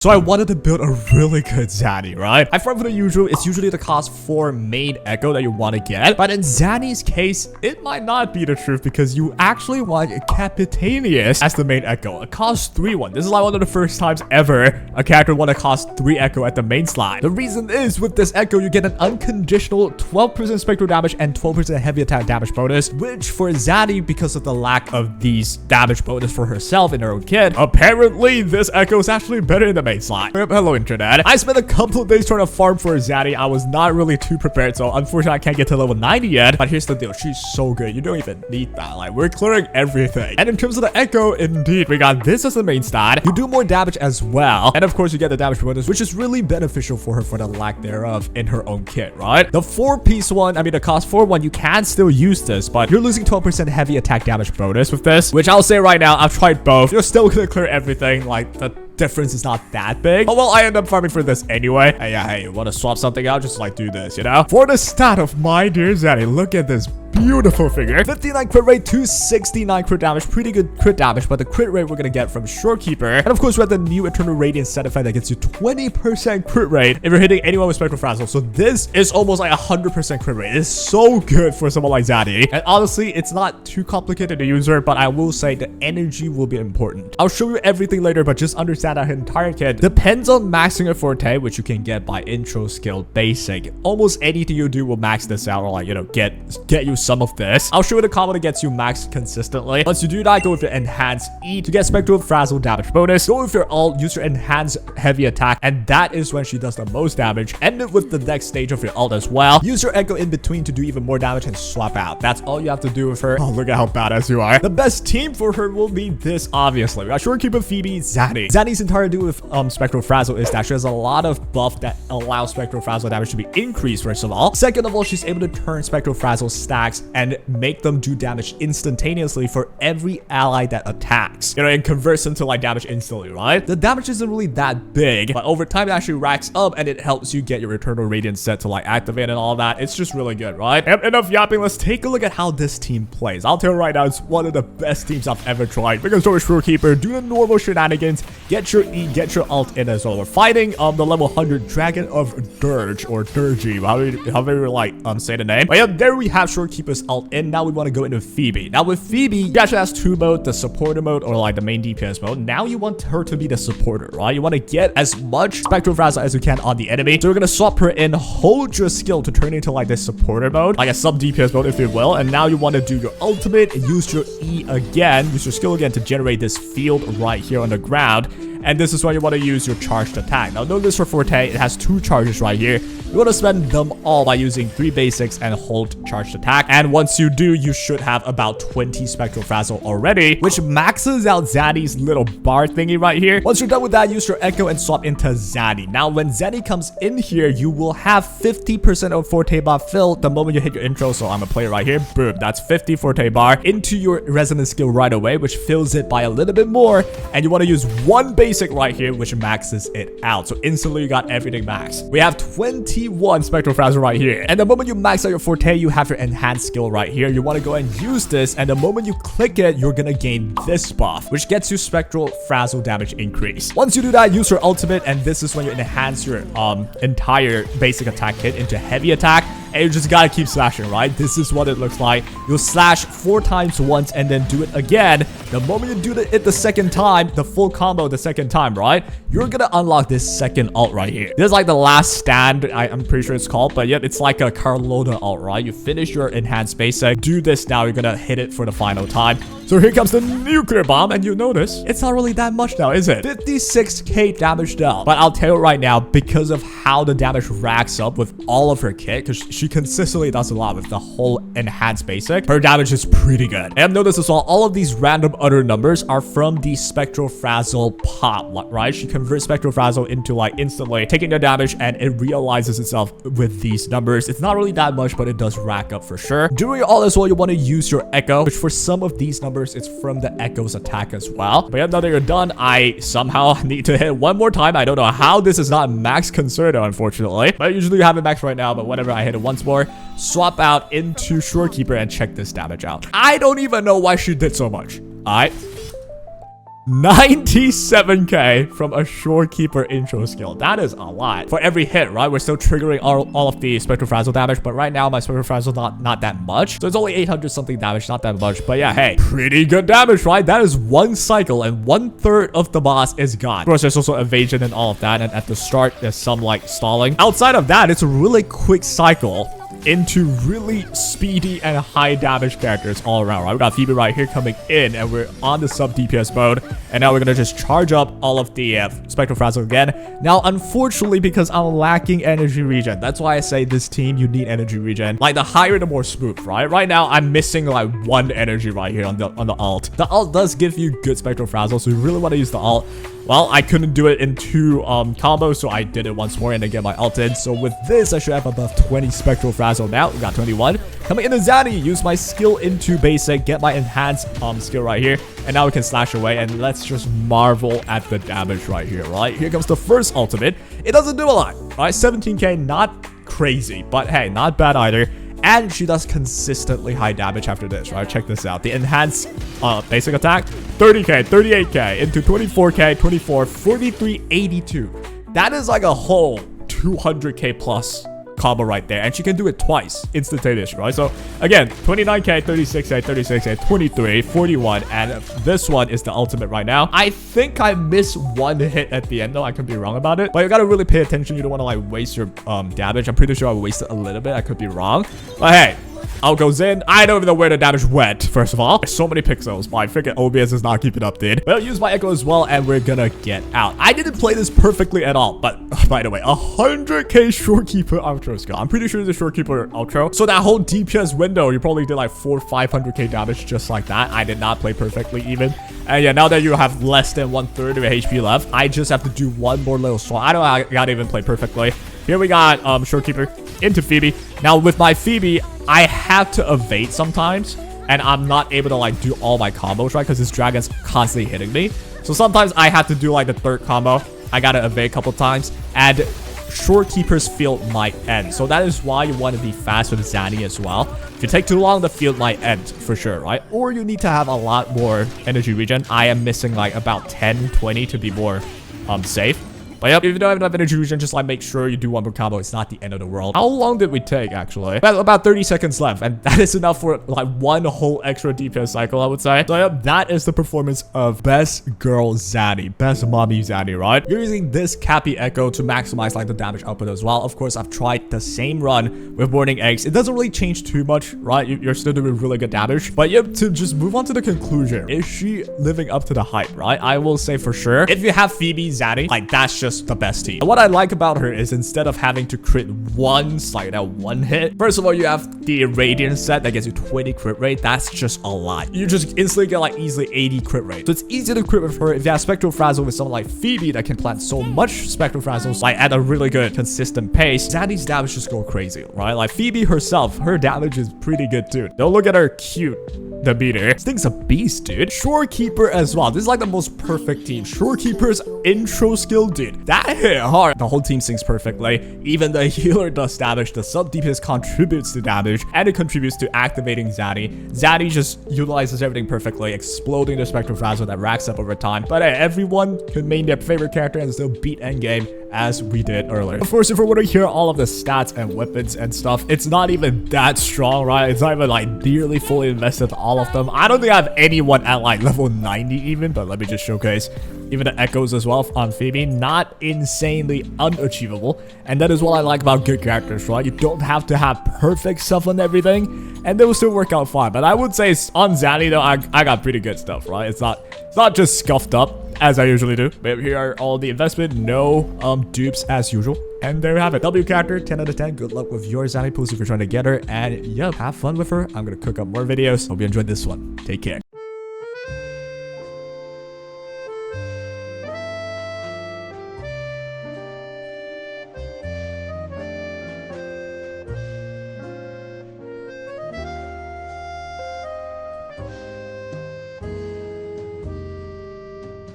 So I wanted to build a really good Zani, right? I farmed for the usual. It's usually the cost 4 main echo that you want to get. But in Zani's case, it might not be the truth because you actually want a Capitanius as the main echo. A cost 3 one. This is like one of the first times ever a character want to cost 3 echo at the main slide. The reason is with this echo, you get an unconditional 12% spectral damage and 12% heavy attack damage bonus, which for Zani, because of the lack of these damage bonus for herself in her own kit, apparently this echo is actually better in the slide. Hello internet. I spent a couple of days trying to farm for Zani. I was not really too prepared, so unfortunately I can't get to level 90 yet. But here's the deal, she's so good, you don't even need that. Like, we're clearing everything. And in terms of the echo, indeed, we got this as the main stat. You do more damage as well, and of course you get the damage bonus, which is really beneficial for her for the lack thereof in her own kit, right? The 4-piece one, I mean the cost 4 one, you can still use this, but you're losing 12% heavy attack damage bonus with this, which I'll say right now, I've tried both. You're still gonna clear everything. Like, the difference is not that big. Oh well, I end up farming for this anyway. Hey, you want to swap something out? Just like do this, you know? For the stat of my dear Zani, look at this beautiful figure. 59 crit rate, 269 crit damage. Pretty good crit damage, but the crit rate we're gonna get from Shorekeeper. And of course, we have the new Eternal Radiance set effect that gets you 20% crit rate if you're hitting anyone with Spectral Frazzle. So this is almost like 100% crit rate. It's so good for someone like Zani. And honestly, it's not too complicated to use her, but I will say the energy will be important. I'll show you everything later, but just understand that her entire kit depends on maxing her forte, which you can get by intro skill basic. Almost anything you do will max this out, or like, you know, get you some of this. I'll show you the combo that gets you maxed consistently. Once you do that, go with your enhanced E to get Spectral Frazzle damage bonus. Go with your ult, use your enhanced heavy attack, and that is when she does the most damage. End it with the next stage of your ult as well. Use your echo in between to do even more damage and swap out. That's all you have to do with her. Oh, look at how badass you are. The best team for her will be this, obviously. We got Shorekeeper, Phoebe, Zani. Zani's entire deal with Spectral Frazzle is that she has a lot of buff that allows Spectral Frazzle damage to be increased, first of all. Second of all, she's able to turn Spectral Frazzle stacks and make them do damage instantaneously for every ally that attacks. You know, and converts them to like damage instantly, right? The damage isn't really that big, but over time it actually racks up and it helps you get your Eternal Radiance set to like activate and all that. It's just really good, right? Enough yapping. Let's take a look at how this team plays. I'll tell you right now, it's one of the best teams I've ever tried. Because Storage Shorekeeper, do the normal shenanigans, get your E, get your ult in as well. We're fighting the level 100 Dragon of Dirge, or Dirgy, however you like say the name. But yeah, there we have Shorekeeper's ult in. Now we want to go into Phoebe. Now with Phoebe, she actually has 2 modes, the supporter mode or like the main DPS mode. Now you want her to be the supporter, right? You want to get as much Spectral Frazzle as you can on the enemy. So we're going to swap her in, hold your skill to turn into like this supporter mode, like a sub DPS mode if you will. And now you want to do your ultimate and use your E again, use your skill again to generate this field right here on the ground. And this is why you want to use your charged attack. Now notice for Forte, it has 2 charges right here. You want to spend them all by using 3 basics and hold charged attack. And once you do, you should have about 20 Spectral Frazzle already, which maxes out Zani's little bar thingy right here. Once you're done with that, use your Echo and swap into Zani. Now when Zani comes in here, you will have 50% of Forte bar filled the moment you hit your intro. So I'm gonna play it right here. Boom, that's 50 Forte bar into your resonance skill right away, which fills it by a little bit more. And you want to use 1 basic right here, which maxes it out. So instantly you got everything maxed. We have 21 Spectral Frazzle right here. And the moment you max out your Forte, you have your enhanced skill right here. You want to go and use this, and the moment you click it, you're gonna gain this buff, which gets you Spectral Frazzle damage increase. Once you do that, use your ultimate, and this is when you enhance your entire basic attack kit into heavy attack. And you just gotta keep slashing, right? This is what it looks like. You'll slash 4 times once and then do it again. The moment you do it the second time, the full combo the second time, right? You're gonna unlock this second ult right here. This is like the last stand, I'm pretty sure it's called, but yep, it's like a Carlota ult, right? You finish your enhanced basic, do this now, you're gonna hit it for the final time. So here comes the nuclear bomb, and you notice it's not really that much now, is it? 56k damage dealt. But I'll tell you right now, because of how the damage racks up with all of her kit, because she consistently does a lot with the whole enhanced basic, her damage is pretty good. And notice as well, all of these random other numbers are from the Spectral Frazzle pop, right? She converts Spectral Frazzle into like instantly taking the damage, and it realizes itself with these numbers. It's not really that much, but it does rack up for sure. Doing all this while you want to use your Echo, which for some of these numbers, it's from the Echo's attack as well. But yeah, now that you're done, I somehow need to hit one more time. I don't know how this is not max Concerto, unfortunately. But usually you have it max right now, but whatever, I hit it once more. Swap out into Shorekeeper and check this damage out. I don't even know why she did so much. Alright. 97k from a Shorekeeper intro skill. That is a lot. For every hit, right? We're still triggering all of the Spectral Frazzle damage, but right now my Spectral Frazzle not that much. So it's only 800 something damage, not that much. But yeah, hey, pretty good damage, right? That is one cycle and 1/3 of the boss is gone. Of course, there's also evasion and all of that. And at the start, there's some like stalling. Outside of that, it's a really quick cycle into really speedy and high damage characters all around, right? We got Phoebe right here coming in, and we're on the sub DPS mode, and now we're gonna just charge up all of the Spectral Frazzle again. Now, unfortunately, because I'm lacking energy regen, that's why I say this team, you need energy regen. Like, the higher, the more smooth, right? Right now, I'm missing like 1 energy right here on the alt. The alt does give you good Spectral Frazzle, so you really want to use the alt. Well, I couldn't do it in 2 combos, so I did it once more and then get my ult in. So with this, I should have above 20 Spectral Frazzle now. We got 21. Coming into Zani, use my skill into basic, get my enhanced skill right here, and now we can slash away, and let's just marvel at the damage right here, right? Here comes the first ultimate. It doesn't do a lot, right? 17k, not crazy, but hey, not bad either. And she does consistently high damage after this, right? Check this out. The enhanced basic attack, 30k, 38k, into 24k, 24, 43, 82. That is like a whole 200k plus combo right there. And she can do it twice, instantaneous, right? So again, 29k, 36k, 36k, 23, 41. And this one is the ultimate right now. I think I missed 1 hit at the end, though. I could be wrong about it. But you gotta really pay attention. You don't want to like waste your damage. I'm pretty sure I wasted a little bit. I could be wrong. But hey, out goes in. I don't even know where the damage went, first of all. There's so many pixels. My freaking OBS is not keeping up, dude. Well, use my echo as well, and we're gonna get out. I didn't play this perfectly at all, but by the way, 100k Shorekeeper outro skill. I'm pretty sure it's a Shorekeeper outro. So that whole DPS window, you probably did like 400-500k damage just like that. I did not play perfectly even. And yeah, now that you have less than 1/3 of your HP left, I just have to do 1 more little swap. I gotta even play perfectly. Here we got Shorekeeper into Phoebe. Now with my Phoebe, I have to evade sometimes, and I'm not able to like do all my combos, right? Because this dragon's constantly hitting me. So sometimes I have to do like the 3rd combo. I gotta evade a couple times, and Shorekeeper's field might end. So that is why you want to be fast with Zani as well. If you take too long, the field might end for sure, right? Or you need to have a lot more energy regen. I am missing like about 10, 20 to be more safe. But yep, if you don't have enough energy regen, just like make sure you do 1 more combo. It's not the end of the world. How long did we take, actually? Well, about 30 seconds left, and that is enough for like 1 whole extra DPS cycle, I would say. So yep, that is the performance of best girl Zani, best mommy Zani, right? You're using this Cappy Echo to maximize like the damage output as well. Of course, I've tried the same run with Morning Eggs. It doesn't really change too much, right? You're still doing really good damage. But yep, to just move on to the conclusion, is she living up to the hype, right? I will say for sure, if you have Phoebe Zani, like that's just the best team. And what I like about her is instead of having to crit once, like that 1 hit, first of all, you have the Radiant set that gets you 20 crit rate. That's just a lot. You just instantly get like easily 80 crit rate. So it's easy to crit with her. If you have Spectral Frazzle with someone like Phoebe that can plant so much Spectral Frazzles like at a really good consistent pace, Zani's damage just go crazy, right? Like Phoebe herself, her damage is pretty good too. Don't look at her cute. The beater. This thing's a beast, dude. Shorekeeper as well. This is like the most perfect team. Shorekeeper's intro skill, dude. That hit hard. The whole team sings perfectly. Even the healer does damage. The sub DPS contributes to damage, and it contributes to activating Zani. Zani just utilizes everything perfectly, exploding the Spectral Frazzle that racks up over time. But hey, everyone can main their favorite character and still beat endgame as we did earlier. Of course, if we want to hear all of the stats and weapons and stuff, it's not even that strong, right? It's not even like nearly fully invested all of them. I don't think I have anyone at like level 90 even, but let me just showcase even the echoes as well on Phoebe. Not insanely unachievable, and that is what I like about good characters, right? You don't have to have perfect stuff on everything, and they will still work out fine. But I would say on Zani though, I got pretty good stuff, right? It's not just scuffed up as I usually do. But here are all the investment, no dupes as usual. And there you have it. W character, 10 out of 10. Good luck with your Zani pools if you're trying to get her. And yep, have fun with her. I'm gonna cook up more videos. Hope you enjoyed this one. Take care.